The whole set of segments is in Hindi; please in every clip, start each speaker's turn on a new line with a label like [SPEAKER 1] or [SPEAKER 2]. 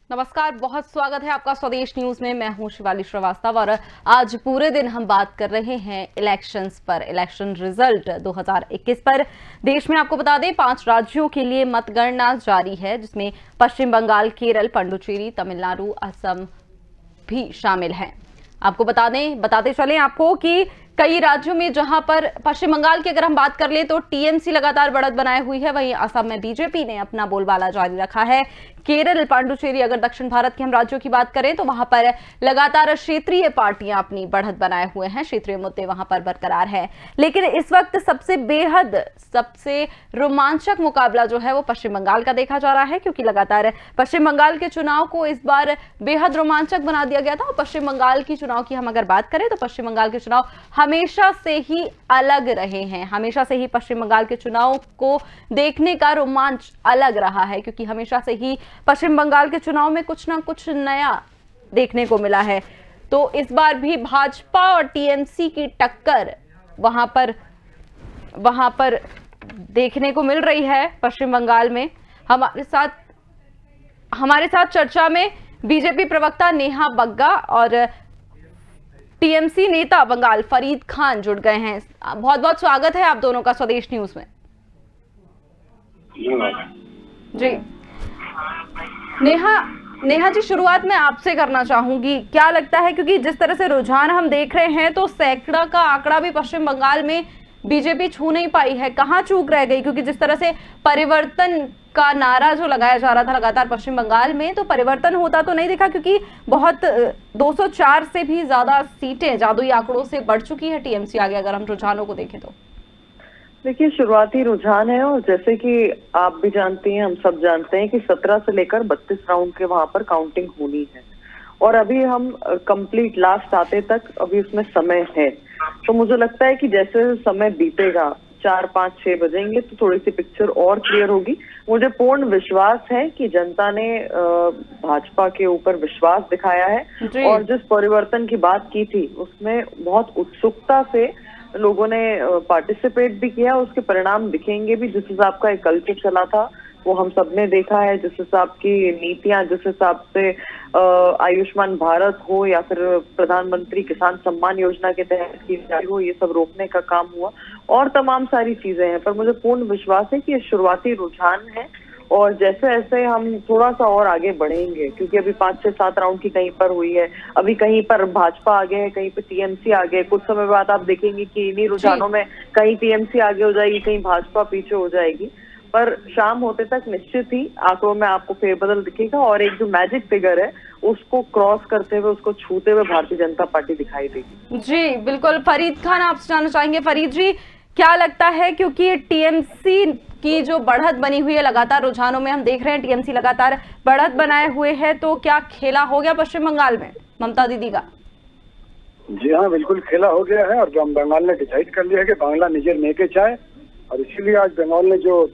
[SPEAKER 1] नमस्कार, बहुत स्वागत है आपका स्वदेश न्यूज में। मैं हूं शिवाली श्रीवास्तव और आज पूरे दिन हम बात कर रहे हैं इलेक्शंस पर, इलेक्शन रिजल्ट 2021 पर। देश में आपको बता दें 5 राज्यों के लिए मतगणना जारी है, जिसमें पश्चिम बंगाल, केरल, पुडुचेरी, तमिलनाडु, असम भी शामिल हैं। आपको बताते चलें आपको कि कई राज्यों में, जहां पर पश्चिम बंगाल की अगर हम बात कर ले तो टीएमसी लगातार बढ़त बनाए हुई है, वहीं असम में बीजेपी ने अपना बोलबाला जारी रखा है। केरल, पांडुचेरी, अगर दक्षिण भारत के हम राज्यों की बात करें तो वहां पर लगातार क्षेत्रीय पार्टियां अपनी बढ़त बनाए हुए हैं, क्षेत्रीय मुद्दे वहां पर बरकरार है। लेकिन इस वक्त सबसे रोमांचक मुकाबला जो है वो पश्चिम बंगाल का देखा जा रहा है, क्योंकि लगातार पश्चिम बंगाल के चुनाव को इस बार बेहद रोमांचक बना दिया गया था। और पश्चिम बंगाल की चुनाव की हम अगर बात करें तो पश्चिम बंगाल के चुनाव हमेशा से ही अलग रहे हैं। हमेशा से ही पश्चिम बंगाल के चुनाव को देखने का रोमांच अलग रहा है, क्योंकि हमेशा से ही पश्चिम बंगाल के चुनाव में कुछ ना कुछ नया देखने को मिला है। तो इस बार भी भाजपा और टीएमसी की टक्कर वहां पर देखने को मिल रही है पश्चिम बंगाल में। हमारे साथ चर्चा में बीजेपी प्रवक्ता नेहा बग्गा और टीएमसी नेता बंगाल फरीद खान जुड़ गए हैं। बहुत बहुत स्वागत है आप दोनों का स्वदेश न्यूज में। जी नेहा जी, शुरुआत मैं आपसे करना चाहूंगी, क्या लगता है, क्योंकि जिस तरह से रुझान हम देख रहे हैं तो सैकड़ा का आंकड़ा भी पश्चिम बंगाल में बीजेपी छू नहीं पाई है, कहां चूक रह गई? क्योंकि जिस तरह से परिवर्तन का नारा जो लगाया जा रहा था लगातार पश्चिम बंगाल में, तो परिवर्तन होता तो नहीं दिखा, क्योंकि बहुत 204 से भी ज्यादा सीटें जादुई आंकड़ों से बढ़ चुकी है टीएमसी आगे, अगर हम रुझानों को देखें तो।
[SPEAKER 2] देखिए, शुरुआती रुझान है और जैसे कि आप भी जानती हैं, हम सब जानते हैं कि 17 से लेकर 32 राउंड के वहां पर काउंटिंग होनी है और अभी हम कंप्लीट लास्ट आते तक अभी उसमें समय है। तो मुझे लगता है कि जैसे समय बीतेगा, 4, 5, 6 बजेंगे तो थोड़ी सी पिक्चर और क्लियर होगी। मुझे पूर्ण विश्वास है कि जनता ने भाजपा के ऊपर विश्वास दिखाया है और जिस परिवर्तन की बात की थी उसमें बहुत उत्सुकता से लोगों ने पार्टिसिपेट भी किया। उसके परिणाम दिखेंगे भी। जिस हिसाब का एक कल्चर चला था वो हम सबने देखा है। जिस हिसाब की नीतियां, जिस हिसाब से आयुष्मान भारत हो या फिर प्रधानमंत्री किसान सम्मान योजना के तहत की जारी हो, ये सब रोकने का काम हुआ और तमाम सारी चीजें हैं। पर मुझे पूर्ण विश्वास है कि ये शुरुआती रुझान है और जैसे जैसे हम थोड़ा सा और आगे बढ़ेंगे, क्योंकि अभी 5 से 7 राउंड की कहीं पर हुई है, अभी कहीं पर भाजपा आगे है, कहीं पर टीएमसी आगे है। कुछ समय बाद आप देखेंगे कि इन्हीं रुझानों में कहीं टीएमसी आगे हो जाएगी, कहीं भाजपा पीछे हो जाएगी। पर शाम होते तक निश्चित ही आंकड़ों में आपको फेरबदल दिखेगा और एक जो मैजिक फिगर है उसको क्रॉस करते हुए, उसको छूते हुए भारतीय जनता पार्टी दिखाई देगी।
[SPEAKER 1] जी बिल्कुल। फरीद खान, आपसे जानना चाहेंगे। फरीद जी, क्या लगता है, क्योंकि टीएमसी की जो बढ़त बनी हुई है लगातार रुझानों में हम देख रहे हैं, टीएमसी लगातार बढ़त बनाए हुए है, तो क्या खेला हो गया पश्चिम बंगाल में ममता दीदी का?
[SPEAKER 3] जी हाँ, बिल्कुल खेला हो गया है और बंगाल ने डिसाइड कर लिया है कि बांग्ला निजर नेके चाहे, और इसीलिए आज बंगाल ने जो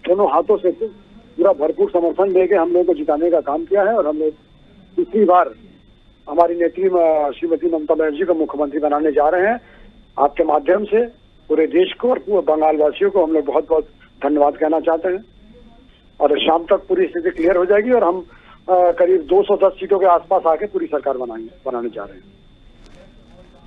[SPEAKER 3] दोनों हाथों से पूरा भरपूर समर्थन देके हम लोगों को जिताने का काम किया है और हम लोग तीसरी बार हमारी नेत्री श्रीमती ममता बनर्जी को मुख्यमंत्री बनाने जा रहे हैं। आपके माध्यम से पूरे देश को और पूरे बंगाल वासियों को हम लोग बहुत बहुत धन्यवाद कहना चाहते हैं और शाम तक पूरी स्थिति क्लियर हो जाएगी और हम करीब 210 सीटों के आसपास आके पूरी सरकार बनाने जा रहे हैं।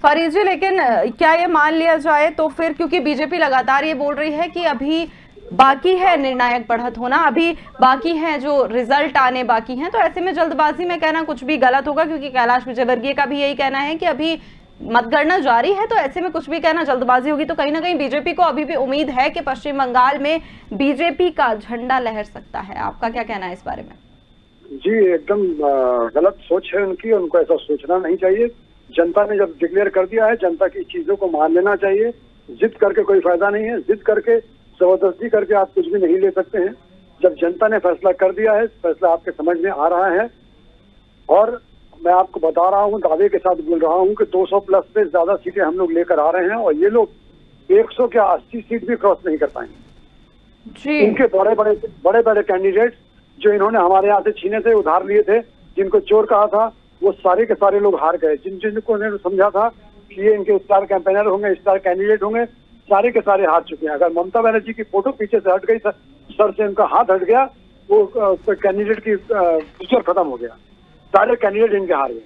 [SPEAKER 1] फरीद जी, लेकिन क्या ये मान लिया जाए तो फिर, क्योंकि बीजेपी लगातार ये बोल रही है कि अभी बाकी है निर्णायक बढ़त होना, अभी बाकी है जो रिजल्ट आने बाकी हैं, तो ऐसे में जल्दबाजी में कहना कुछ भी गलत होगा, क्योंकि कैलाश विजयवर्गीय का भी यही कहना है कि अभी मतगणना जारी है, तो ऐसे में कुछ भी कहना जल्दबाजी होगी। तो कहीं ना कहीं बीजेपी को अभी भी उम्मीद है कि पश्चिम बंगाल में बीजेपी का झंडा लहर सकता है। आपका क्या कहना है इस बारे में?
[SPEAKER 3] जी, एकदम गलत सोच है उनकी, उनको ऐसा सोचना नहीं चाहिए। जनता ने जब डिक्लेयर कर दिया है, जनता की चीजों को मान लेना चाहिए। जिद करके कोई फायदा नहीं है, जिद करके जबरदस्ती करके आप कुछ भी नहीं ले सकते हैं। जब जनता ने फैसला कर दिया है, फैसला आपके समझ में आ रहा है और मैं आपको बता रहा हूँ, दावे के साथ बोल रहा हूँ कि 200 प्लस से ज्यादा सीटें हम लोग लेकर आ रहे हैं और ये लोग 100 क्या 80 सीट भी क्रॉस नहीं कर पाएंगे। इनके बड़े बड़े कैंडिडेट्स जो इन्होंने हमारे यहाँ से छीने थे, उधार लिए थे, जिनको चोर कहा था, वो सारे के सारे लोग हार गए। जिनको इन्होंने समझा था कि ये इनके स्टार कैंपेनर होंगे, स्टार कैंडिडेट होंगे, सारे के सारे हार चुके हैं। अगर ममता बनर्जी की फोटो पीछे से हट गई, सर से उनका हाथ हट गया, वो कैंडिडेट की पिक्चर खत्म हो गया, सारे कैंडिडेट इनके हार गए।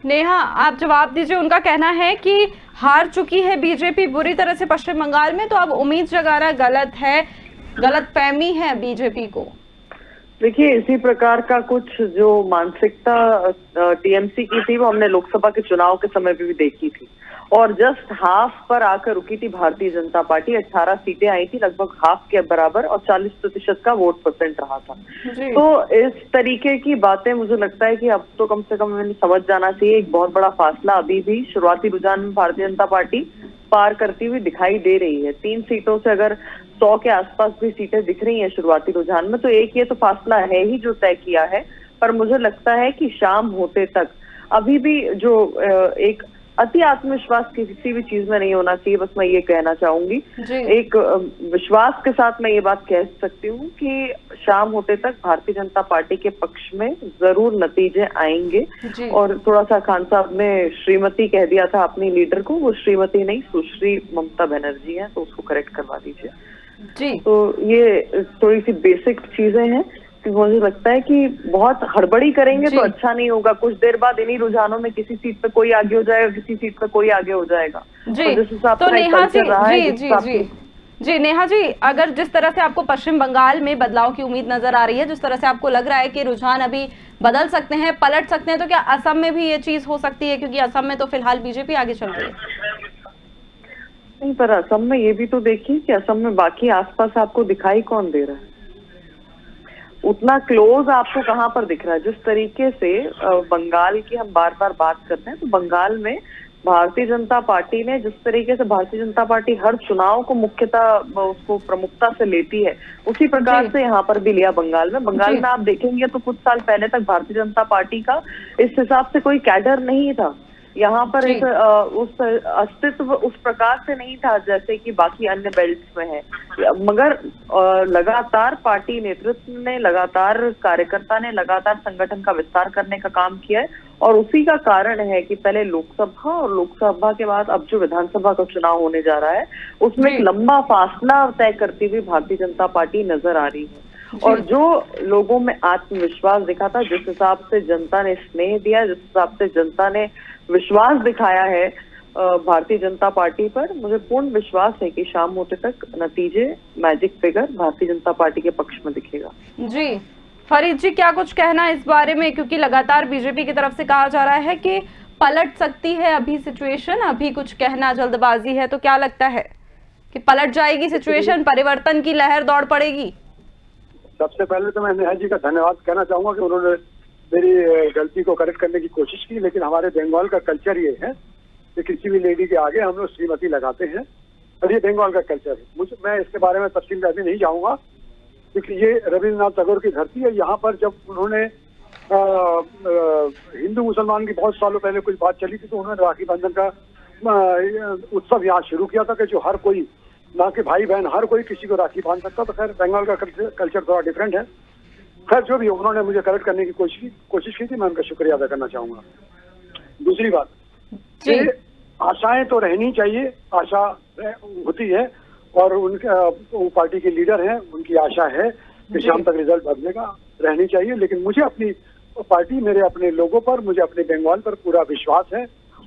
[SPEAKER 1] नेहा, आप जवाब दीजिए। उनका कहना है कि हार चुकी है बीजेपी बुरी तरह से पश्चिम बंगाल में, तो अब उम्मीद जगाना गलत है, गलतफहमी है बीजेपी को।
[SPEAKER 2] देखिए, इसी प्रकार का कुछ जो मानसिकता टीएमसी की थी वो हमने लोकसभा के चुनाव के समय पे भी देखी थी, और जस्ट हाफ पर आकर रुकी थी भारतीय जनता पार्टी। 18 सीटें आई थी, लगभग हाफ के बराबर, और 40% का वोट परसेंट रहा था। तो इस तरीके की बातें मुझे लगता है कि अब तो कम से कम मैंने समझ जाना चाहिए। एक बहुत बड़ा फासला अभी भी शुरुआती रुझान में भारतीय जनता पार्टी पार करती हुई दिखाई दे रही है। 3 सीटों से अगर 100 के आसपास भी सीटें दिख रही हैं शुरुआती रुझान में, तो एक ये तो फासला है ही जो तय किया है। पर मुझे लगता है कि शाम होते तक अभी भी जो एक अति आत्मविश्वास किसी भी चीज में नहीं होना चाहिए, बस मैं ये कहना चाहूंगी। एक विश्वास के साथ मैं ये बात कह सकती हूँ कि शाम होते तक भारतीय जनता पार्टी के पक्ष में जरूर नतीजे आएंगे। और थोड़ा सा खान साहब ने श्रीमती कह दिया था अपनी लीडर को, वो श्रीमती नहीं सुश्री ममता बनर्जी है, तो उसको करेक्ट करवा दीजिए जी। तो ये थोड़ी सी बेसिक चीजें हैं। मुझे लगता है कि बहुत हड़बड़ी करेंगे तो अच्छा नहीं होगा। कुछ देर बाद इन्हीं रुझानों में किसी सीट पे कोई आगे हो जाएगा, किसी सीट पे कोई आगे हो जाएगा जी। जिस हिसाब से
[SPEAKER 1] नेहा जी, नेहा जी, अगर जिस तरह से आपको पश्चिम बंगाल में बदलाव की उम्मीद नजर आ रही है, जिस तरह से आपको लग रहा है कि रुझान अभी बदल सकते हैं, पलट सकते हैं, तो क्या असम में भी ये चीज हो सकती है? क्योंकि असम में तो फिलहाल बीजेपी आगे चल रही है।
[SPEAKER 2] नहीं, पर असम में ये भी तो देखिए कि असम में बाकी आसपास आपको दिखाई कौन दे रहा है? उतना क्लोज आपको कहाँ पर दिख रहा है? जिस तरीके से बंगाल की हम बार बार बात करते हैं, तो बंगाल में भारतीय जनता पार्टी ने जिस तरीके से भारतीय जनता पार्टी हर चुनाव को मुख्यतः उसको प्रमुखता से लेती है, उसी प्रकार से यहाँ पर भी लिया बंगाल में। बंगाल में आप देखेंगे तो कुछ साल पहले तक भारतीय जनता पार्टी का इस हिसाब से कोई कैडर नहीं था यहाँ पर। उस अस्तित्व उस प्रकार से नहीं था जैसे कि बाकी अन्य बेल्ट्स में है। मगर लगातार पार्टी नेतृत्व ने, लगातार कार्यकर्ता ने लगातार संगठन का विस्तार करने का काम किया है, और उसी का कारण है कि पहले लोकसभा और लोकसभा के बाद अब जो विधानसभा का चुनाव होने जा रहा है, उसमें एक लंबा फासला तय करती हुई भारतीय जनता पार्टी नजर आ रही है। और जो लोगों में आत्मविश्वास दिखा था, जिस हिसाब से जनता ने स्नेह दिया, जिस हिसाब से जनता ने विश्वास दिखाया है भारतीय जनता पार्टी पर, मुझे पूर्ण विश्वास है कि शाम होते तक नतीजे, magic figure Bharatiya Janata party के पक्ष में दिखेगा
[SPEAKER 1] जी। फरीद जी, क्या कुछ कहना इस बारे में? क्योंकि लगातार बीजेपी की तरफ से कहा जा रहा है कि पलट सकती है अभी सिचुएशन, अभी कुछ कहना जल्दबाजी है, तो क्या लगता है कि पलट जाएगी सिचुएशन, परिवर्तन की लहर दौड़ पड़ेगी?
[SPEAKER 3] सबसे पहले तो मैं नेहा जी का धन्यवाद कहना चाहूंगा कि उन्होंने मेरी गलती को करेक्ट करने की कोशिश की। लेकिन हमारे बंगाल का कल्चर ये है कि किसी भी लेडी के आगे हम लोग श्रीमती लगाते हैं, और ये बंगाल का कल्चर है। मैं इसके बारे में तफसील में अभी नहीं जाऊंगा, क्योंकि ये रविन्द्रनाथ टैगोर की धरती है। यहाँ पर जब उन्होंने हिंदू मुसलमान की बहुत सालों पहले कुछ बात चली थी, तो उन्होंने राखी बंधन का उत्सव यहाँ शुरू किया था कि जो हर कोई, ना कि भाई बहन, हर कोई किसी को राखी बांध सकता। तो खैर बंगाल का कल्चर थोड़ा डिफरेंट है। खैर जो भी, उन्होंने मुझे करेक्ट करने की कोशिश की थी, मैं उनका शुक्रिया अदा करना चाहूंगा। दूसरी बात, आशाएं तो रहनी चाहिए, आशा होती है, और उनके पार्टी के लीडर हैं, उनकी आशा है कि शाम तक रिजल्ट बदलेगा, रहनी चाहिए। लेकिन मुझे अपनी पार्टी, मेरे अपने लोगों पर, मुझे अपने बंगाल पर पूरा विश्वास है।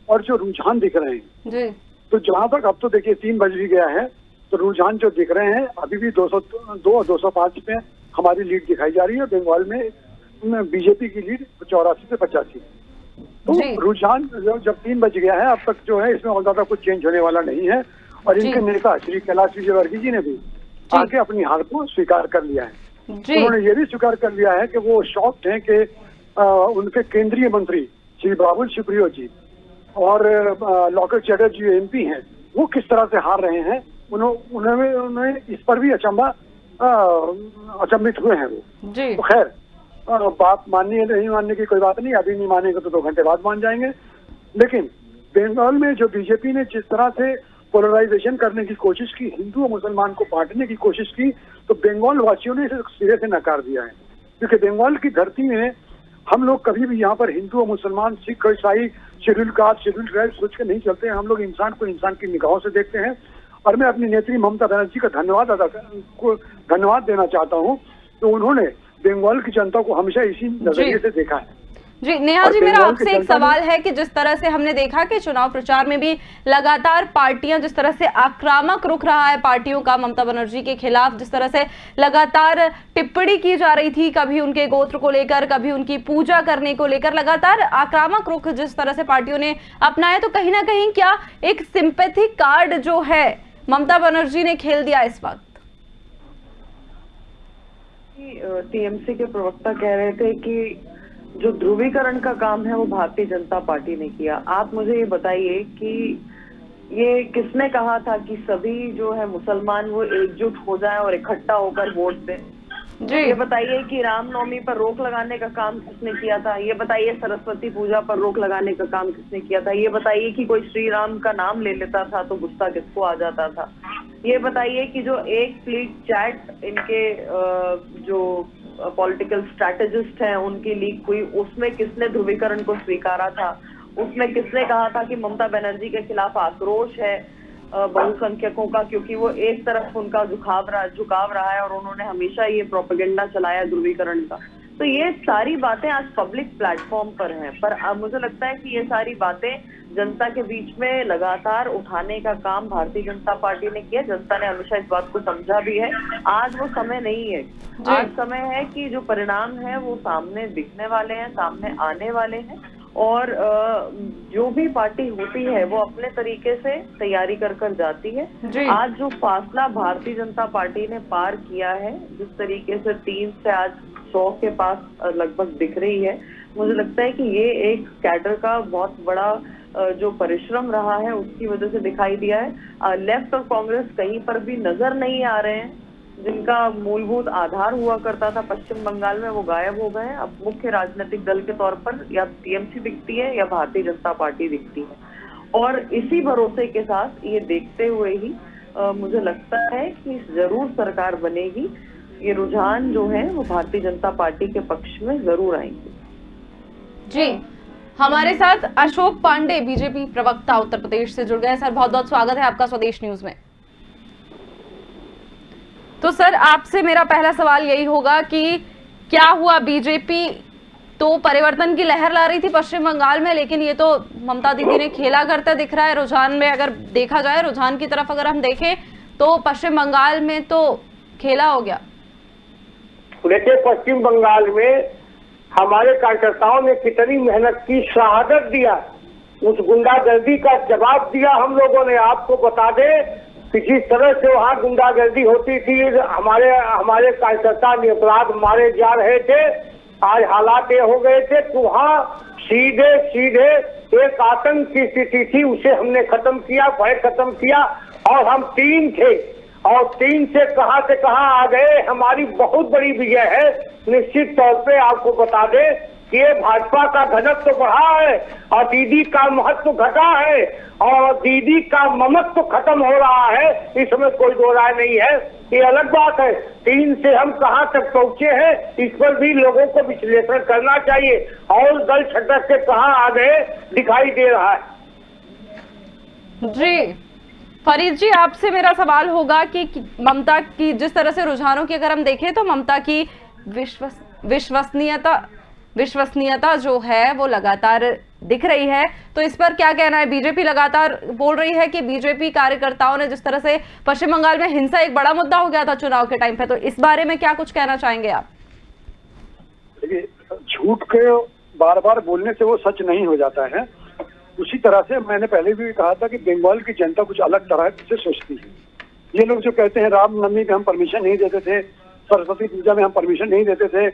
[SPEAKER 3] और जो रुझान दिख रहे हैं, तो जहां तक अब तो देखिए 3 बज भी गया है, तो रुझान जो दिख रहे हैं अभी भी 202 205 में हमारी लीड दिखाई जा रही है। बंगाल में बीजेपी की लीड 84 से 85। तो रुझान जब 3 बज गया है, अब तक जो है इसमें और ज्यादा कुछ चेंज होने वाला नहीं है। और इनके नेता श्री कैलाश विजयवर्गीय जी ने भी आके अपनी हार को स्वीकार कर लिया है। उन्होंने ये भी स्वीकार कर लिया है कि वो शॉक्ड हैं कि उनके केंद्रीय मंत्री श्री बाबुल सुप्रियो जी और लॉकेट चैटर्जी MP हैं, वो किस तरह से हार रहे हैं। उन्होंने इस पर भी अचंभित हुए हैं वो। तो खैर, बात माननी है नहीं मानने की कोई बात नहीं, अभी नहीं मानेंगे तो 2 घंटे बाद मान जाएंगे। लेकिन बंगाल में जो बीजेपी ने जिस तरह से पोलराइजेशन करने की कोशिश की, हिंदू और मुसलमान को बांटने की कोशिश की, तो बंगाल वासियों ने इसे सिरे से नकार दिया है। क्योंकि बंगाल की धरती में हम लोग कभी भी यहाँ पर हिंदू और मुसलमान, सिख और ईसाई, शेड्यूल कास्ट, शेड्यूल ट्राइब सोच के नहीं चलते हैं। हम लोग इंसान को इंसान की निगाहों से देखते हैं। और मैं अपनी नेत्री ममता बनर्जी का धन्यवाद देना चाहता हूँ तो उन्होंने बंगाल की जनता को हमेशा इसी नजरिए से देखा है।
[SPEAKER 1] जी नेहा जी, मेरा आपसे एक सवाल है कि जिस तरह से हमने देखा कि चुनाव प्रचार में भी लगातार पार्टियां जिस तरह से आक्रामक रुख रहा है पार्टियों का ममता बनर्जी के खिलाफ, जिस तरह से लगातार टिप्पणी की जा रही थी, कभी उनके गोत्र को लेकर, कभी उनकी पूजा करने को लेकर, लगातार आक्रामक रुख जिस तरह से पार्टियों ने अपनाया, तो कहीं ना कहीं क्या एक सिंपैथी कार्ड जो है ममता बनर्जी ने खेल दिया इस वक्त?
[SPEAKER 2] टीएमसी के प्रवक्ता कह रहे थे कि जो ध्रुवीकरण का काम है वो भारतीय जनता पार्टी ने किया। आप मुझे ये बताइए कि ये किसने कहा था कि सभी जो है मुसलमान वो एकजुट हो जाएं और इकट्ठा होकर वोट दें? ये बताइए कि रामनवमी पर रोक लगाने का काम किसने किया था? ये बताइए सरस्वती पूजा पर रोक लगाने का काम किसने किया था? ये बताइए कि कोई श्री राम का नाम ले लेता था तो गुस्सा किसको आ जाता था? ये बताइए कि जो एक फ्लीट चैट इनके जो पॉलिटिकल स्ट्रैटेजिस्ट हैं उनकी लीक हुई, उसमें किसने ध्रुवीकरण को स्वीकारा था? उसमें किसने कहा था कि ममता बनर्जी के खिलाफ आक्रोश है बहुसंख्यकों का, क्योंकि वो एक तरफ उनका झुकाव रहा है और उन्होंने हमेशा ये प्रोपेगेंडा चलाया ध्रुवीकरण का। तो ये सारी बातें आज पब्लिक प्लेटफॉर्म पर हैं, पर अब मुझे लगता है कि ये सारी बातें जनता के बीच में लगातार उठाने का काम भारतीय जनता पार्टी ने किया। जनता ने हमेशा इस बात को समझा भी है। आज वो समय नहीं है, आज समय है कि जो परिणाम है वो सामने दिखने वाले हैं, सामने आने वाले हैं, और जो भी पार्टी होती है वो अपने तरीके से तैयारी कर जाती है। आज जो फासला भारतीय जनता पार्टी ने पार किया है, जिस तरीके से 3 से आज 100 के पास लगभग दिख रही है, मुझे लगता है कि ये एक कैडर का बहुत बड़ा जो परिश्रम रहा है उसकी वजह से दिखाई दिया है। लेफ्ट और कांग्रेस कहीं पर भी नजर नहीं आ रहे हैं। जिनका मूलभूत आधार हुआ करता था पश्चिम बंगाल में, वो गायब हो गए हैं। अब मुख्य राजनीतिक दल के तौर पर या टीएमसी दिखती है या भारतीय जनता पार्टी दिखती है, और इसी भरोसे के साथ ये देखते हुए ही मुझे लगता है कि जरूर सरकार बनेगी। ये रुझान जो है वो भारतीय जनता पार्टी के पक्ष में जरूर आएंगे।
[SPEAKER 1] जी, हमारे साथ अशोक पांडे बीजेपी प्रवक्ता उत्तर प्रदेश से जुड़ गए। सर, बहुत बहुत स्वागत है आपका स्वदेश न्यूज में। तो सर, आपसे मेरा पहला सवाल यही होगा कि क्या हुआ? बीजेपी तो परिवर्तन की लहर ला रही थी पश्चिम बंगाल में, लेकिन ये तो ममता दीदी ने खेला करता दिख रहा है रुझान में। अगर देखा जाए रुझान की तरफ अगर हम देखें तो पश्चिम बंगाल में तो खेला हो गया।
[SPEAKER 4] देखिए, पश्चिम बंगाल में हमारे कार्यकर्ताओं ने कितनी मेहनत की, शहादत दिया, उस गुंडागर्दी का जवाब दिया हम लोगों ने। आपको बता दें कि जिस तरह से वहाँ गुंडागर्दी होती थी, हमारे कार्यकर्ता निरपराध मारे जा रहे थे, आज हालात ये हो गए थे कि वहाँ सीधे सीधे एक आतंक की स्थिति थी, उसे हमने खत्म किया, भय खत्म किया, और हम 3 थे और 3 से कहां आ गए। हमारी बहुत बड़ी विजय है। निश्चित तौर पे आपको बता दें कि ये भाजपा का घनत्व तो बढ़ा है और दीदी का महत्व घटा है और दीदी का ममत्व खत्म हो रहा है, इसमें कोई दो राय नहीं है। ये अलग बात है 3 से हम कहां तक पहुंचे हैं, इस पर भी लोगों को विश्लेषण करना चाहिए, और दल छटक के कहां आ गए दिखाई दे रहा है।
[SPEAKER 1] जी फरीद जी, आपसे मेरा सवाल होगा कि ममता की जिस तरह से रुझानों की अगर हम देखें तो ममता की विश्वसनीयता जो है वो लगातार दिख रही है, तो इस पर क्या कहना है? बीजेपी लगातार बोल रही है कि बीजेपी कार्यकर्ताओं ने जिस तरह से पश्चिम बंगाल में हिंसा एक बड़ा मुद्दा हो गया था चुनाव के टाइम पे, तो इस बारे में क्या कुछ कहना चाहेंगे आप?
[SPEAKER 3] देखिए, झूठ के बार बार बोलने से वो सच नहीं हो जाता है। उसी तरह से मैंने पहले भी कहा था कि बंगाल की जनता कुछ अलग तरह से सोचती है। ये लोग जो कहते हैं रामनवमी में हम परमिशन नहीं देते थे, सरस्वती पूजा में हम परमिशन नहीं देते थे,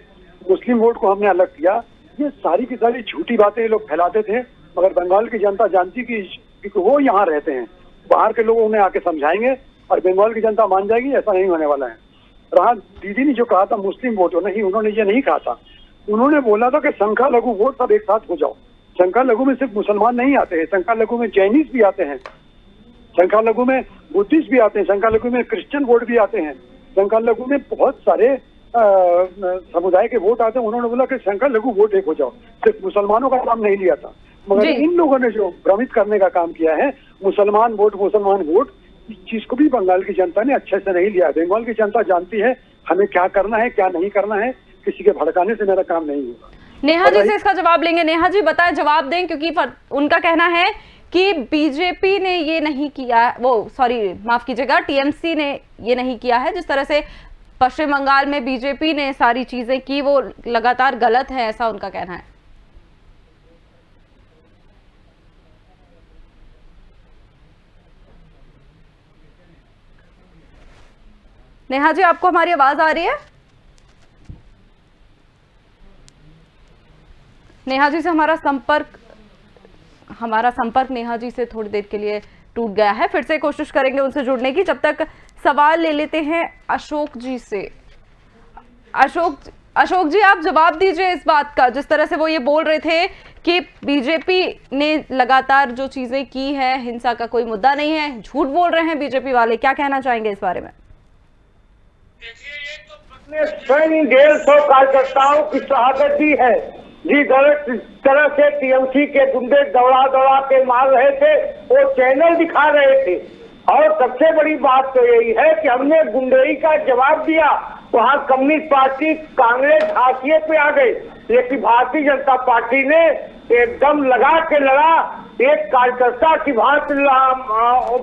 [SPEAKER 3] मुस्लिम वोट को हमने अलग किया, ये सारी की सारी झूठी बातें ये लोग फैलाते थे। मगर बंगाल की जनता जानती कि वो यहाँ रहते हैं, बाहर के लोग उन्हें आके समझाएंगे और बंगाल की जनता मान जाएगी। ऐसा नहीं होने वाला है। रहा दीदी ने जो कहा था मुस्लिम वोट, नहीं, उन्होंने ये नहीं कहा था। उन्होंने बोला था कि संख्या लघु वोट सब एक साथ हो जाओ। संख्या लघु में सिर्फ मुसलमान नहीं आते हैं, संख्या लघु में जैनिस भी आते हैं, संख्या लघु में बुद्धिस्ट भी आते हैं, संख्या लघु में क्रिश्चियन वोट भी आते हैं, संख्या लघु में बहुत सारे समुदाय के वोट आते हैं। उन्होंने बोला कि संख्या लघु वोट एक हो जाओ। सिर्फ मुसलमानों का नाम नहीं लिया था, मगर इन लोगों ने जो भ्रमित करने का काम किया है, मुसलमान वोट, इस चीज को भी बंगाल की जनता ने अच्छे से नहीं लिया। बंगाल की जनता जानती है हमें क्या करना है क्या नहीं करना है, किसी के भड़काने से मेरा काम नहीं होगा।
[SPEAKER 1] नेहा जी से इसका जवाब लेंगे। नेहा जी बताएं, जवाब दें, क्योंकि उनका कहना है कि बीजेपी ने ये नहीं किया, माफ कीजिएगा, टीएमसी ने ये नहीं किया है। जिस तरह से पश्चिम बंगाल में बीजेपी ने सारी चीजें की वो लगातार गलत है, ऐसा उनका कहना है। नेहा जी, आपको हमारी आवाज आ रही है? नेहा जी से हमारा संपर्क नेहा जी से थोड़ी देर के लिए टूट गया है। फिर से कोशिश करेंगे उनसे जुड़ने की। जब तक सवाल ले लेते हैं अशोक जी से। अशोक जी, आप जवाब दीजिए इस बात का, जिस तरह से वो ये बोल रहे थे कि बीजेपी ने लगातार जो चीजें की है, हिंसा का कोई मुद्दा नहीं है, झूठ बोल रहे हैं बीजेपी वाले। क्या कहना चाहेंगे इस बारे में?
[SPEAKER 4] स्वयं 150 कार्यकर्ताओं की शहादत दी है जी। गलत तरह से टीएमसी के गुंडे दौड़ा के मार रहे थे, वो चैनल दिखा रहे थे। और सबसे बड़ी बात तो यही है कि हमने गुंडेई का जवाब दिया, वहाँ कम्युनिस्ट पार्टी कांग्रेस हाशिए पे आ गई, लेकिन भारतीय जनता पार्टी ने एकदम लगा के लड़ा। एक कार्यकर्ता की भांति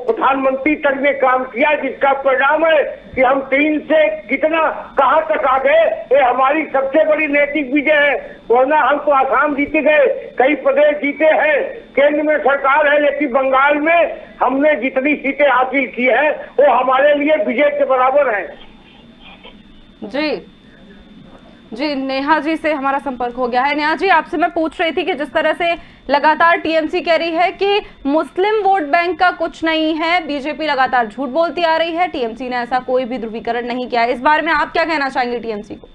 [SPEAKER 4] प्रधानमंत्री तक ने काम किया, जिसका परिणाम है कि हम 3 से कितना कहां तक आ गए। ये हमारी सबसे बड़ी नैतिक विजय है। वरना हम तो आसाम जीते गए, कई प्रदेश जीते हैं, केंद्र में सरकार है, लेकिन बंगाल में हमने जितनी सीटें हासिल की है वो हमारे लिए विजय के बराबर है।
[SPEAKER 1] जी, नेहा जी से हमारा संपर्क हो गया है। नेहा जी, आपसे मैं पूछ रही थी कि जिस तरह से लगातार टीएमसी कह रही है कि मुस्लिम वोट बैंक का कुछ नहीं है, बीजेपी लगातार झूठ बोलती आ रही है, टीएमसी ने ऐसा कोई भी ध्रुवीकरण नहीं किया है। इस बारे में आप क्या कहना चाहेंगे टीएमसी को?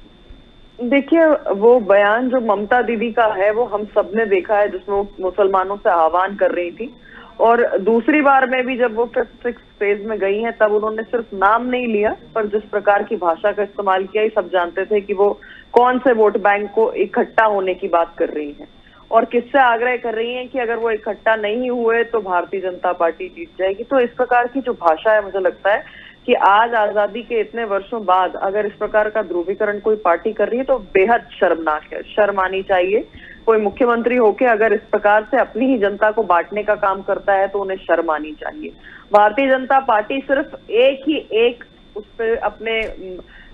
[SPEAKER 2] देखिए, वो बयान जो ममता दीदी का है वो हम सबने देखा है, जिसमें वो मुसलमानों से आह्वान कर रही थी। और दूसरी बार में भी जब वो 5th फेज में गई हैं, तब उन्होंने सिर्फ नाम नहीं लिया, पर जिस प्रकार की भाषा का इस्तेमाल किया, ये सब जानते थे कि वो कौन से वोट बैंक को इकट्ठा होने की बात कर रही हैं और किससे आग्रह कर रही हैं कि अगर वो इकट्ठा नहीं हुए तो भारतीय जनता पार्टी जीत जाएगी। तो इस प्रकार की जो भाषा है, मुझे लगता है कि आज आजादी के इतने वर्षों बाद अगर इस प्रकार का ध्रुवीकरण कोई पार्टी कर रही है तो बेहद शर्मनाक है। शर्म आनी चाहिए। कोई मुख्यमंत्री होके अगर इस प्रकार से अपनी ही जनता को बांटने का काम करता है तो उन्हें शर्म आनी चाहिए। भारतीय जनता पार्टी सिर्फ एक उस पे अपने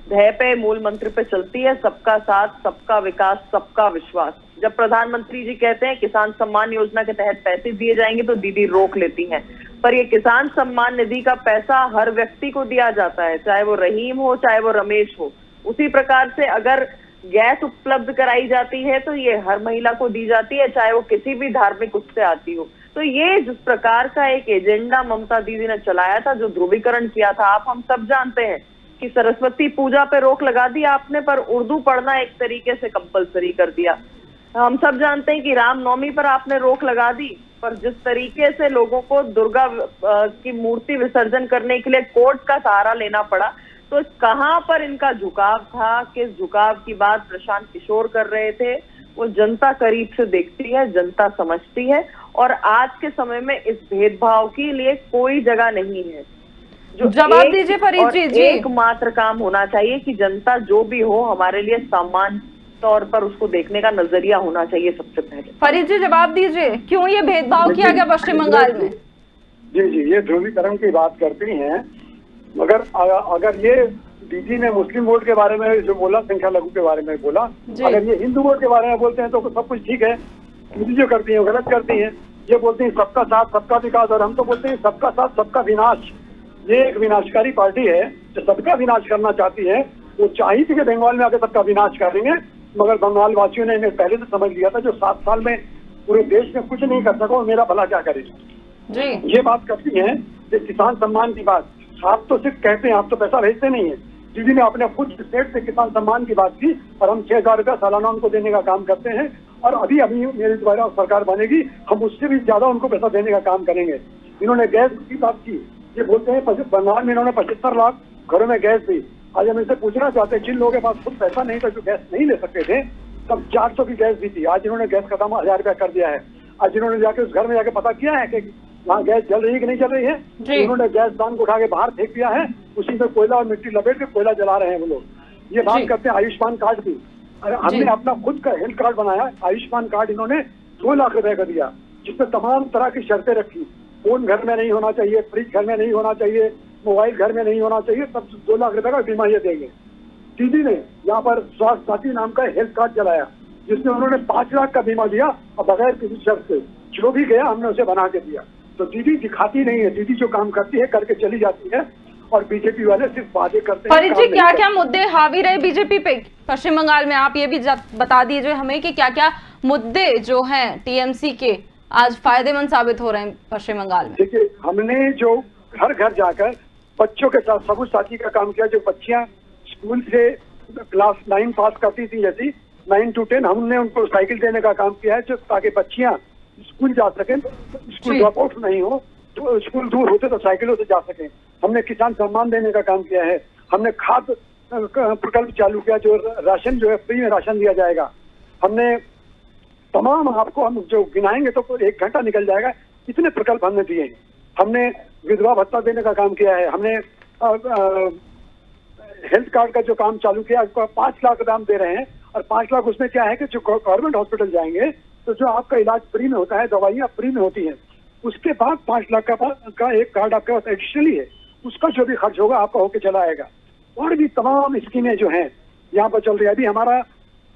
[SPEAKER 2] ध्येय पे, मूल मंत्र पे चलती है, सबका साथ, सबका विकास, सबका विश्वास। जब प्रधानमंत्री जी कहते हैं किसान सम्मान योजना के तहत पैसे दिए जाएंगे तो दीदी रोक लेती हैं, पर ये किसान सम्मान निधि का पैसा हर व्यक्ति को दिया जाता है, चाहे वो रहीम हो चाहे वो रमेश हो। उसी प्रकार से अगर गैस उपलब्ध कराई जाती है तो ये हर महिला को दी जाती है, चाहे वो किसी भी धार्मिक उत्सव से आती हो। तो ये जिस प्रकार का एक एजेंडा ममता दीदी ने चलाया था, जो ध्रुवीकरण किया था, आप हम सब जानते हैं कि सरस्वती पूजा पे रोक लगा दी आपने, पर उर्दू पढ़ना एक तरीके से कंपलसरी कर दिया। हम सब जानते हैं कि रामनवमी पर आपने रोक लगा दी, पर जिस तरीके से लोगों को दुर्गा की मूर्ति विसर्जन करने के लिए कोर्ट का सहारा लेना पड़ा, तो कहां पर इनका झुकाव था? किस झुकाव की बात प्रशांत किशोर कर रहे थे? वो जनता करीब से देखती है, जनता समझती है, और आज के समय में इस भेदभाव के लिए कोई जगह नहीं है। जो
[SPEAKER 1] जवाब दीजिए फरीद जी।
[SPEAKER 2] एकमात्र काम होना चाहिए कि जनता जो भी हो हमारे लिए सामान्य तौर पर उसको देखने का नजरिया होना चाहिए सबसे पहले।
[SPEAKER 1] फरीद जी जवाब दीजिए, क्यों ये भेदभाव किया गया पश्चिम बंगाल में?
[SPEAKER 3] जी, ये ध्रुवीकरण की बात करती हैं, मगर अगर ये दीदी ने मुस्लिम वोट के बारे में जो बोला, संख्या लघु के बारे में बोला, अगर ये हिंदू वोट के बारे में बोलते हैं तो सब कुछ ठीक है। दीदी जो करती है वो गलत करती है। ये बोलती है सबका साथ सबका विकास, और हम तो बोलते हैं सबका साथ सबका विनाश। ये एक विनाशकारी पार्टी है जो सबका विनाश करना चाहती है। वो चाही थी कि बंगाल में आकर सबका विनाश करेंगे, मगर बंगाल वासियों ने इन्हें पहले से समझ लिया था, जो 7 साल में पूरे देश में कुछ नहीं कर सका, मेरा भला क्या करेगा। ये बात करती है कि किसान सम्मान की बात, आप तो सिर्फ कहते हैं, आप तो पैसा भेजते नहीं है। दीदी ने अपने खुद स्टेट से किसान सम्मान की बात की, और हम 6,000 रुपया सालाना उनको देने का काम करते हैं, और अभी मेरे द्वारा सरकार बनेगी, हम उससे भी ज्यादा उनको पैसा देने का काम करेंगे। इन्होंने गैस की बात की, ये बोलते हैं बंगाल में इन्होंने 75 लाख घरों में गैस दी। आज हम इनसे पूछना चाहते हैं, जिन लोगों के पास खुद पैसा नहीं था, जो गैस नहीं ले सकते थे, तब 400 की गैस दी थी। आज इन्होंने गैस का दाम 1000 रुपया कर दिया है। आज इन्होंने जाके उस घर में जाके पता किया है कि वहाँ गैस जल रही है कि नहीं जल रही है। इन्होंने गैस दान को उठा के बाहर फेंक दिया है, उसी में कोयला और मिट्टी लपेट के कोयला जला रहे हैं वो लोग। ये बात
[SPEAKER 1] जी।
[SPEAKER 3] करते हैं आयुष्मान कार्ड की। हमने अपना खुद का हेल्थ कार्ड बनाया, आयुष्मान कार्ड इन्होंने 2 लाख रुपए का दिया, जिसमें तमाम तरह की शर्तें रखी। फोन घर में नहीं होना चाहिए, फ्रिज घर में नहीं होना चाहिए, मोबाइल घर में नहीं होना चाहिए, तब 2 लाख रुपए का बीमा ये देंगे। दीदी ने यहाँ पर स्वास्थ्य साथी नाम का हेल्थ कार्ड चलाया, जिसमें उन्होंने 5 लाख का बीमा दिया और बगैर किसी शर्त से जो भी गया हमने उसे बना के दिया। तो दीदी दिखाती नहीं है, दीदी जो काम करती है करके चली जाती है, और बीजेपी वाले सिर्फ वादे करते हैं।
[SPEAKER 1] फरीद जी, क्या क्या मुद्दे हावी रहे बीजेपी पे पश्चिम बंगाल में? आप ये भी बता दीजिए हमें कि क्या क्या मुद्दे जो हैं टीएमसी के आज फायदेमंद साबित हो रहे हैं पश्चिम बंगाल में।
[SPEAKER 3] देखिए, हमने जो घर घर जाकर बच्चों के साथ सबूत साथी का काम किया। जो बच्चियां स्कूल से क्लास 9 पास करती थी, जैसी 9 to 10, हमने उनको साइकिल देने का काम किया है, जो ताकि बच्चियां स्कूल जा सकें, स्कूल ड्रॉप आउट नहीं हो, तो स्कूल दूर होते तो साइकिलों से जा सकें। हमने किसान सम्मान देने का काम किया है। हमने खाद्य प्रकल्प चालू किया, जो राशन जो है फ्री में राशन दिया जाएगा। हमने तमाम, आपको हम जो गिनाएंगे तो 1 घंटा निकल जाएगा, इतने प्रकल्प हमने दिए हैं। हमने विधवा भत्ता देने का काम किया है। हमने हेल्थ कार्ड का जो काम चालू किया, 5 लाख दाम दे रहे हैं, और 5 लाख उसमें क्या है कि जो गवर्नमेंट हॉस्पिटल जाएंगे तो जो आपका इलाज फ्री में होता है, दवाइयाँ फ्री में होती हैं, उसके बाद 5 लाख का एक कार्ड आपके पास एडिशनली है, उसका जो भी खर्च होगा आपका होके चला आएगा। और भी तमाम स्कीमें जो हैं यहाँ पर चल रही है। अभी हमारा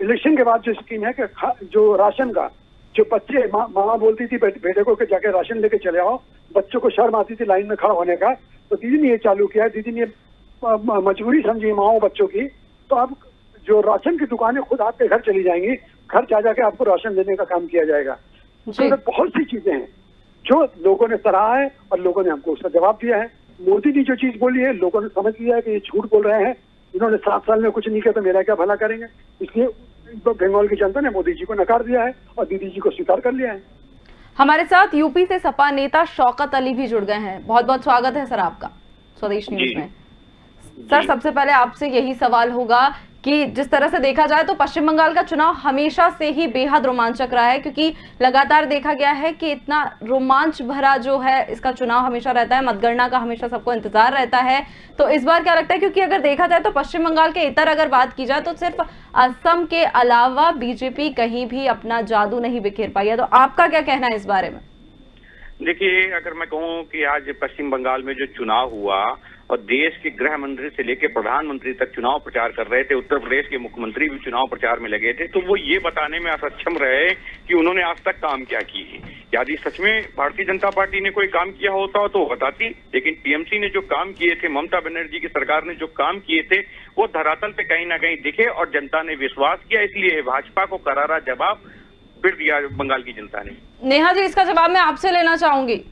[SPEAKER 3] इलेक्शन के बाद जो स्कीम है कि जो राशन का, जो बच्चे माँ बोलती थी बेटे को कि जाके राशन लेके चले आओ, बच्चों को शर्म आती थी लाइन में खड़ा होने का, तो दीदी ने ये चालू किया है। दीदी ने मजबूरी समझी माओ बच्चों की, तो अब जो राशन की दुकानें खुद आपके घर चली जाएंगी, घर जा जाके आपको राशन देने का काम किया जाएगा। तो बहुत सी चीजें हैं जो लोगों ने सराहा है और लोगों ने हमको उसका जवाब दिया है। मोदी जी जो चीज बोली है, लोगों ने समझ लिया है कि ये झूठ बोल रहे हैं, इन्होंने 7 साल में कुछ नहीं किया तो मेरा क्या भला करेंगे। इसलिए बंगाल की जनता ने मोदी जी को नकार दिया है और दीदी जी को स्वीकार कर लिया है।
[SPEAKER 1] हमारे साथ यूपी से सपा नेता शौकत अली भी जुड़ गए हैं। बहुत बहुत स्वागत है सर आपका स्वदेश न्यूज में। सर, सबसे पहले आपसे यही सवाल होगा कि जिस तरह से देखा जाए तो पश्चिम बंगाल का चुनाव हमेशा से ही बेहद रोमांचक रहा है, क्योंकि लगातार देखा गया है कि इतना रोमांच भरा जो है इसका चुनाव हमेशा रहता है, मतगणना का हमेशा सबको इंतजार रहता है। तो इस बार क्या लगता है, क्योंकि अगर देखा जाए तो पश्चिम बंगाल के इतर अगर बात की जाए तो सिर्फ असम के अलावा बीजेपी कहीं भी अपना जादू नहीं बिखेर पाई है, तो आपका क्या कहना है इस बारे में?
[SPEAKER 5] देखिए, अगर मैं कहूं कि आज पश्चिम बंगाल में जो चुनाव हुआ और देश के गृह मंत्री से लेकर प्रधानमंत्री तक चुनाव प्रचार कर रहे थे, उत्तर प्रदेश के मुख्यमंत्री भी चुनाव प्रचार में लगे थे, तो वो ये बताने में असक्षम रहे कि उन्होंने आज तक काम क्या किए। यदि सच में भारतीय जनता पार्टी ने कोई काम किया होता तो बताती, लेकिन टीएमसी ने जो काम किए थे, ममता बनर्जी की सरकार ने जो काम किए थे, वो धरातल पे कहीं ना कहीं दिखे और जनता ने विश्वास किया। इसलिए भाजपा को करारा जवाब फिर दिया बंगाल की जनता ने।
[SPEAKER 1] नेहा जी, इसका जवाब मैं आपसे लेना चाहूंगी।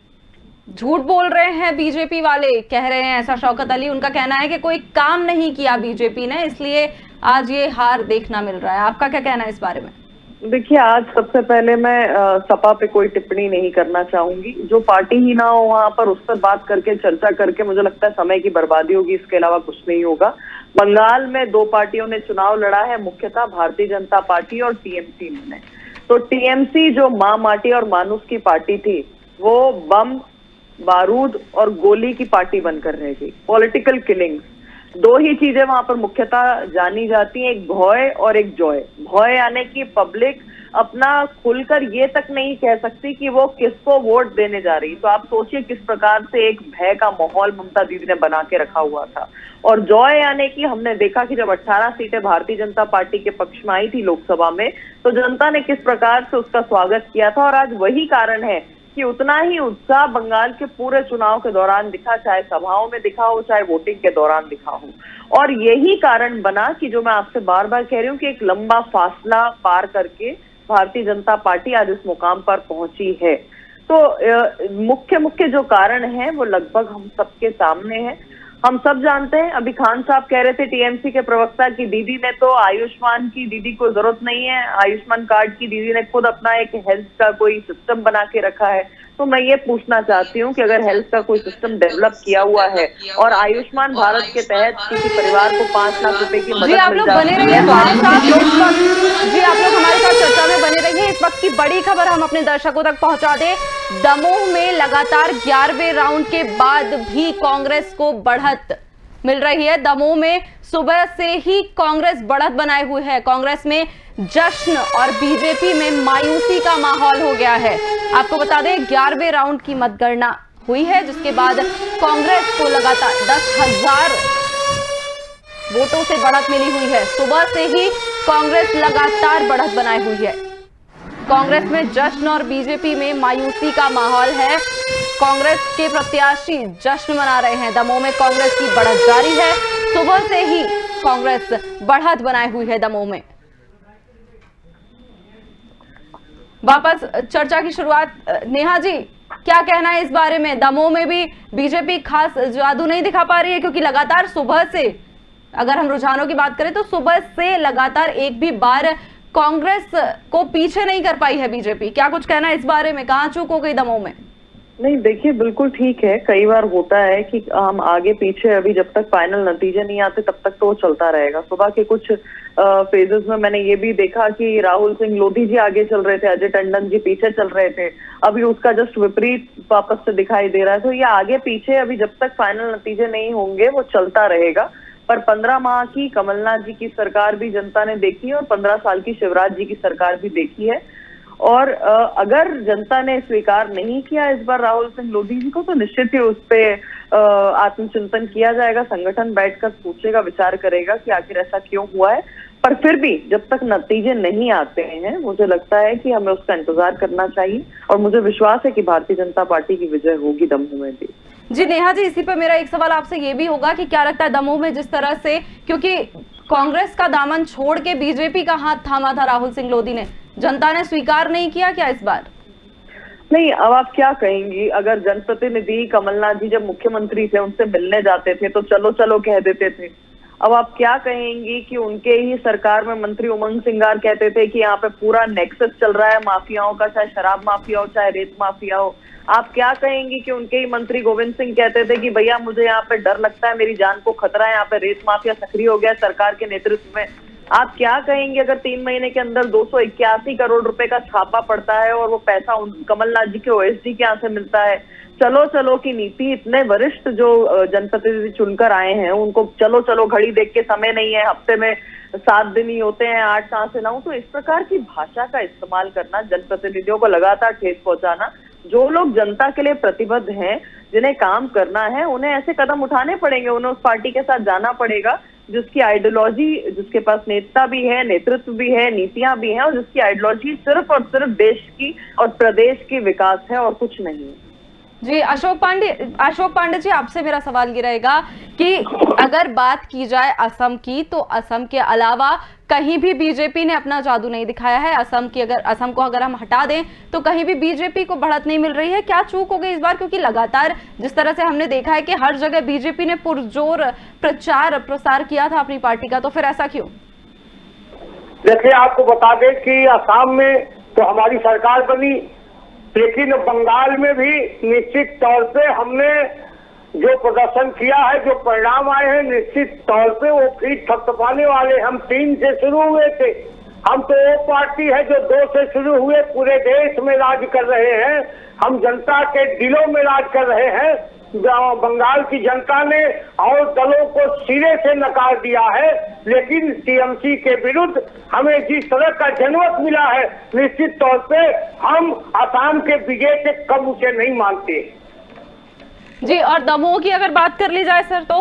[SPEAKER 1] झूठ बोल रहे हैं बीजेपी वाले, कह रहे हैं ऐसा शौकत अली, उनका कहना है कि कोई काम नहीं किया बीजेपी ने, इसलिए आज ये हार देखना मिल रहा है। आपका क्या कहना है इस बारे में?
[SPEAKER 2] देखिए, आज सबसे पहले मैं सपा पे कोई टिप्पणी नहीं करना चाहूंगी। जो पार्टी ही ना हो वहां पर उस पर बात करके, चर्चा करके, मुझे लगता है समय की बर्बादी होगी, इसके अलावा कुछ नहीं होगा। बंगाल में 2 पार्टियों ने चुनाव लड़ा है, मुख्यतः भारतीय जनता पार्टी और टीएमसी ने। तो टीएमसी जो माँ माटी और मानुस की पार्टी थी, वो बम, बारूद और गोली की पार्टी बनकर रह गई। पॉलिटिकल किलिंग्स, 2 ही चीजें वहां पर मुख्यतः जानी जाती हैं, एक भय और एक जॉय। भय यानी कि पब्लिक अपना खुलकर ये तक नहीं कह सकती कि वो किसको वोट देने जा रही। तो आप सोचिए किस प्रकार से एक भय का माहौल ममता दीदी ने बना के रखा हुआ था। और जॉय यानी कि हमने देखा कि जब 18 सीटें भारतीय जनता पार्टी के पक्ष में आई थी लोकसभा में, तो जनता ने किस प्रकार से उसका स्वागत किया था। और आज वही कारण है कि उतना ही उत्साह बंगाल के पूरे चुनाव के दौरान दिखा, चाहे सभाओं में दिखा हो, चाहे वोटिंग के दौरान दिखा हो। और यही कारण बना कि जो मैं आपसे बार बार कह रही हूँ कि एक लंबा फासला पार करके भारतीय जनता पार्टी आज इस मुकाम पर पहुंची है। तो मुख्य जो कारण है वो लगभग हम सबके सामने है। हम सब जानते हैं, अभी खान साहब कह रहे थे टीएमसी के प्रवक्ता की दीदी ने तो आयुष्मान की दीदी को जरूरत नहीं है, आयुष्मान कार्ड की दीदी ने खुद अपना एक हेल्थ का कोई सिस्टम बना के रखा है। तो मैं ये पूछना चाहती हूँ कि अगर हेल्थ का कोई सिस्टम डेवलप किया हुआ है और आयुष्मान भारत के तहत किसी परिवार को 5 लाख रुपए की मदद
[SPEAKER 1] आप लोग बने रहिए हमारे साथ, जी आप लोग हमारे साथ चर्चा में बने रहिए। इस वक्त की बड़ी खबर हम अपने दर्शकों तक पहुंचा दें। दमोह में लगातार 11वें राउंड के बाद भी कांग्रेस को बढ़त मिल रही है। दमोह में सुबह से ही कांग्रेस बढ़त बनाए हुए है। कांग्रेस में जश्न और बीजेपी में मायूसी का माहौल हो गया है। आपको बता दें 11वें राउंड की मतगणना हुई है, जिसके बाद कांग्रेस को लगातार 10,000 वोटों से बढ़त मिली हुई है। सुबह से ही कांग्रेस लगातार बढ़त बनाए हुई है। कांग्रेस में जश्न और बीजेपी में मायूसी का माहौल है। कांग्रेस के प्रत्याशी जश्न मना रहे हैं। दमोह में कांग्रेस की बढ़त जारी है। सुबह से ही कांग्रेस बढ़त बनाए हुई है दमोह में। वापस चर्चा की शुरुआत, नेहा जी क्या कहना है इस बारे में? दमोह में भी बीजेपी खास जादू नहीं दिखा पा रही है, क्योंकि लगातार सुबह से, अगर हम रुझानों की बात करें तो सुबह से लगातार एक भी बार कांग्रेस को पीछे नहीं कर पाई है बीजेपी। क्या कुछ कहना है इस बारे में? कहां चूक हो गई दमोह में?
[SPEAKER 2] नहीं, देखिए बिल्कुल ठीक है। कई बार होता है कि हम आगे पीछे, अभी जब तक फाइनल नतीजे नहीं आते तब तक तो वो चलता रहेगा। सुबह के कुछ फेजेस में मैंने ये भी देखा कि राहुल सिंह लोधी जी आगे चल रहे थे, अजय टंडन जी पीछे चल रहे थे। अभी उसका जस्ट विपरीत वापस से दिखाई दे रहा है। तो ये आगे पीछे अभी जब तक फाइनल नतीजे नहीं होंगे वो चलता रहेगा। पर 15 माह की कमलनाथ जी की सरकार भी जनता ने देखी है और 15 साल की शिवराज जी की सरकार भी देखी है। और अगर जनता ने स्वीकार नहीं किया इस बार राहुल सिंह लोधी जी को, तो निश्चित ही उस पे आत्मचिंतन किया जाएगा। संगठन बैठकर सोचेगा, विचार करेगा कि आखिर ऐसा क्यों हुआ है। पर फिर भी जब तक नतीजे नहीं आते हैं, मुझे लगता है कि हमें उसका इंतजार करना चाहिए। और मुझे विश्वास है कि भारतीय जनता पार्टी की विजय होगी दमोह में भी।
[SPEAKER 1] जी नेहा जी, इसी पे मेरा एक सवाल आपसे ये भी होगा कि क्या लगता है दमोह में जिस तरह से, क्योंकि कांग्रेस का दामन छोड़ के बीजेपी का हाथ थामा था राहुल सिंह लोधी ने, जनता ने स्वीकार नहीं किया क्या इस बार?
[SPEAKER 2] नहीं, अब आप क्या कहेंगी? अगर जनप्रतिनिधि कमलनाथ जी जब मुख्यमंत्री थे उनसे मिलने जाते थे तो चलो चलो कह देते थे। अब आप क्या कहेंगी कि उनके ही सरकार में मंत्री उमंग सिंगार कहते थे कि यहाँ पे पूरा नेक्सस चल रहा है माफियाओं का, चाहे शराब माफिया हो चाहे रेत माफिया हो। आप क्या कहेंगी कि उनके ही मंत्री गोविंद सिंह कहते थे कि भैया मुझे यहाँ पे डर लगता है, मेरी जान को खतरा है, यहाँ पे रेत माफिया सक्रिय हो गया सरकार के नेतृत्व में। आप क्या कहेंगे अगर 3 महीने के अंदर 281 करोड़ रुपए का छापा पड़ता है और वो पैसा कमलनाथ जी के ओएसडी के यहाँ से मिलता है? चलो चलो की नीति, इतने वरिष्ठ जो जनप्रतिनिधि चुनकर आए हैं उनको चलो चलो, घड़ी देख के समय नहीं है, हफ्ते में 7 दिन ही होते हैं, 8 सांसें लाऊं। तो इस प्रकार की भाषा का इस्तेमाल करना, जनप्रतिनिधियों को लगातार ठेस पहुंचाना, जो लोग जनता के लिए प्रतिबद्ध हैं, जिन्हें काम करना है, उन्हें ऐसे कदम उठाने पड़ेंगे। उन्हें उस पार्टी के साथ जाना पड़ेगा जिसकी आइडियोलॉजी, जिसके पास नेता भी है, नेतृत्व भी है, नीतियां भी हैं, और जिसकी आइडियोलॉजी सिर्फ और सिर्फ देश की और प्रदेश की विकास है और कुछ नहीं।
[SPEAKER 1] जी अशोक पांडे जी, आपसे मेरा सवाल ये रहेगा कि अगर बात की जाए असम की, तो असम के अलावा कहीं भी बीजेपी ने अपना जादू नहीं दिखाया है। असम को अगर हम हटा दें तो कहीं भी बीजेपी को बढ़त नहीं मिल रही है। क्या चूक हो गई इस बार? क्योंकि लगातार जिस तरह से हमने देखा है कि हर जगह बीजेपी ने पुरजोर प्रचार प्रसार किया था अपनी पार्टी का, तो फिर ऐसा क्यों?
[SPEAKER 4] देखिए, आपको बता दें कि असम में तो हमारी सरकार बनी, लेकिन बंगाल में भी निश्चित तौर पे हमने जो प्रदर्शन किया है, जो परिणाम आए हैं, निश्चित तौर पे वो फिर थपथपाने वाले। हम 3 से शुरू हुए थे, हम तो वो पार्टी है जो 2 से शुरू हुए, पूरे देश में राज कर रहे हैं, हम जनता के दिलों में राज कर रहे हैं। बंगाल की जनता ने और दलों को सिरे से नकार दिया है, लेकिन टीएमसी के विरुद्ध हमें जिस तरह का जनमत मिला है, निश्चित तौर पे हम असम के विजय से कम उसे नहीं मानते।
[SPEAKER 1] जी, और दमोह की अगर बात कर ली जाए सर, तो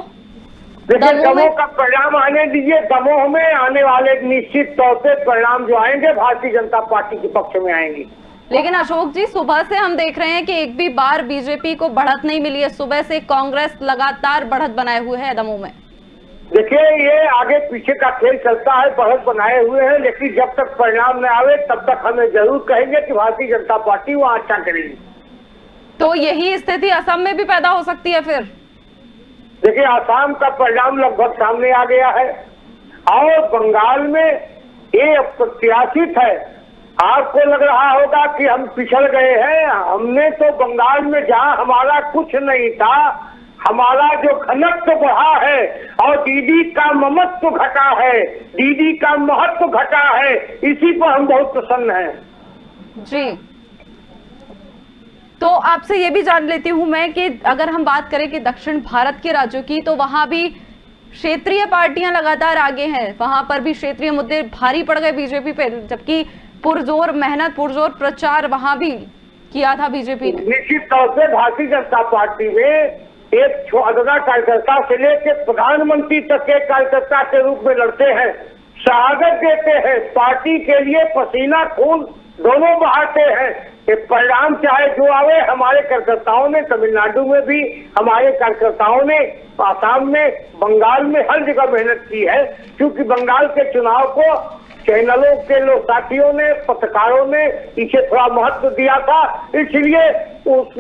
[SPEAKER 4] देखिए दमोह का परिणाम आने दीजिए। दमोह में आने वाले निश्चित तौर पे परिणाम जो आएंगे भारतीय जनता पार्टी के पक्ष में आएंगे।
[SPEAKER 1] लेकिन अशोक जी, सुबह से हम देख रहे हैं कि एक भी बार बीजेपी को बढ़त नहीं मिली है। सुबह से कांग्रेस लगातार बढ़त बनाए हुए है दमोह में।
[SPEAKER 4] देखिए, ये आगे पीछे का खेल चलता है, बढ़त बनाए हुए हैं, लेकिन जब तक परिणाम न आवे तब तक हमें जरूर कहेंगे कि भारतीय जनता पार्टी वहाँ अच्छा करेगी। तो
[SPEAKER 1] यही स्थिति असम में भी पैदा हो सकती है फिर?
[SPEAKER 4] देखिए, असम का परिणाम लगभग सामने आ गया है और बंगाल में ये अप्रत्याशित है। आपको लग रहा होगा कि हम पिछड़ गए हैं, हमने तो बंगाल में जहां हमारा कुछ नहीं था, हमारा जो घनत्व बढ़ा है और दीदी का ममत्व घटा है, दीदी का महत्व घटा है, इसी पर हम बहुत प्रसन्न हैं।
[SPEAKER 1] जी, तो आपसे ये भी जान लेती हूं मैं कि अगर हम बात करें कि दक्षिण भारत के राज्यों की, तो वहां भी क्षेत्रीय पार्टियां लगातार आगे हैं, वहां पर भी क्षेत्रीय मुद्दे भारी पड़ गए बीजेपी पे, जबकि पुरजोर मेहनत, पुरजोर प्रचार वहां भी किया था बीजेपी ने।
[SPEAKER 4] निश्चित तौर से भारतीय जनता पार्टी में एक छोटा कार्यकर्ता से लेकर प्रधानमंत्री तक के कार्यकर्ता के रूप में लड़ते हैं, शहादत देते हैं, पार्टी के लिए पसीना खून दोनों बहाते हैं। ये परिणाम चाहे जो आवे, हमारे कार्यकर्ताओं ने तमिलनाडु में भी, हमारे कार्यकर्ताओं ने आसाम में, बंगाल में हर जगह मेहनत की है, क्योंकि बंगाल के चुनाव को चैनलों के लोग साथियों ने, पत्रकारों ने इसे थोड़ा महत्व दिया था, इसलिए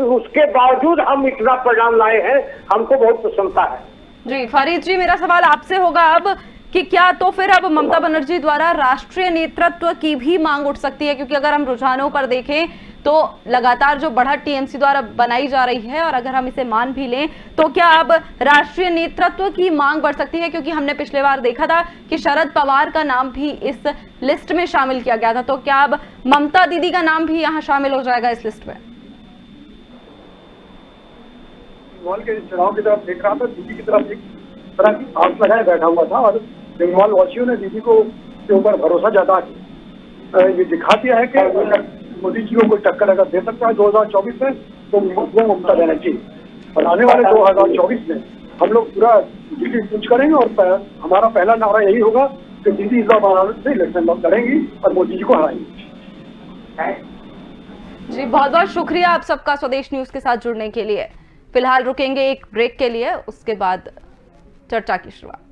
[SPEAKER 4] उसके बावजूद हम इतना परिणाम लाए हैं, हमको बहुत प्रसन्नता है।
[SPEAKER 1] जी फरीद जी, मेरा सवाल आपसे होगा अब कि क्या तो फिर अब ममता बनर्जी द्वारा राष्ट्रीय नेतृत्व की भी मांग उठ सकती है, क्योंकि अगर हम रुझानों पर देखें तो लगातार जो बढ़त टीएमसी द्वारा बनाई जा रही है, और अगर हम इसे मान भी लें तो क्या अब राष्ट्रीय नेतृत्व की मांग बढ़ सकती है, क्योंकि हमने पिछले बार देखा था कि शरद पवार का नाम भी इस लिस्ट में शामिल किया गया था, तो क्या अब ममता दीदी का नाम भी यहाँ शामिल हो जाएगा इस लिस्ट में?
[SPEAKER 3] बंगाल के चुनाव की तरफ देख रहा था, दीदी की तरफ एक तरह की आस लगाए बैठा हुआ था, और बंगाल वासियों ने दीदी को के ऊपर भरोसा जता के ये दिखा दिया है कि मोदी जी को कोई टक्कर अगर दे सकता है 2024 में तो वो ममता बनर्जी। और आने वाले 2024 में हम लोग पूरा दिल्ली कूच करेंगे, और हमारा पहला नारा यही होगा कि दीदी इस बार से इलेक्शन लड़ेंगी और मोदी जी को हराएंगी।
[SPEAKER 1] जी बहुत बहुत शुक्रिया आप सबका स्वदेश न्यूज के साथ जुड़ने के लिए। फिलहाल रुकेंगे एक ब्रेक के लिए, उसके बाद चर्चा की शुरुआत।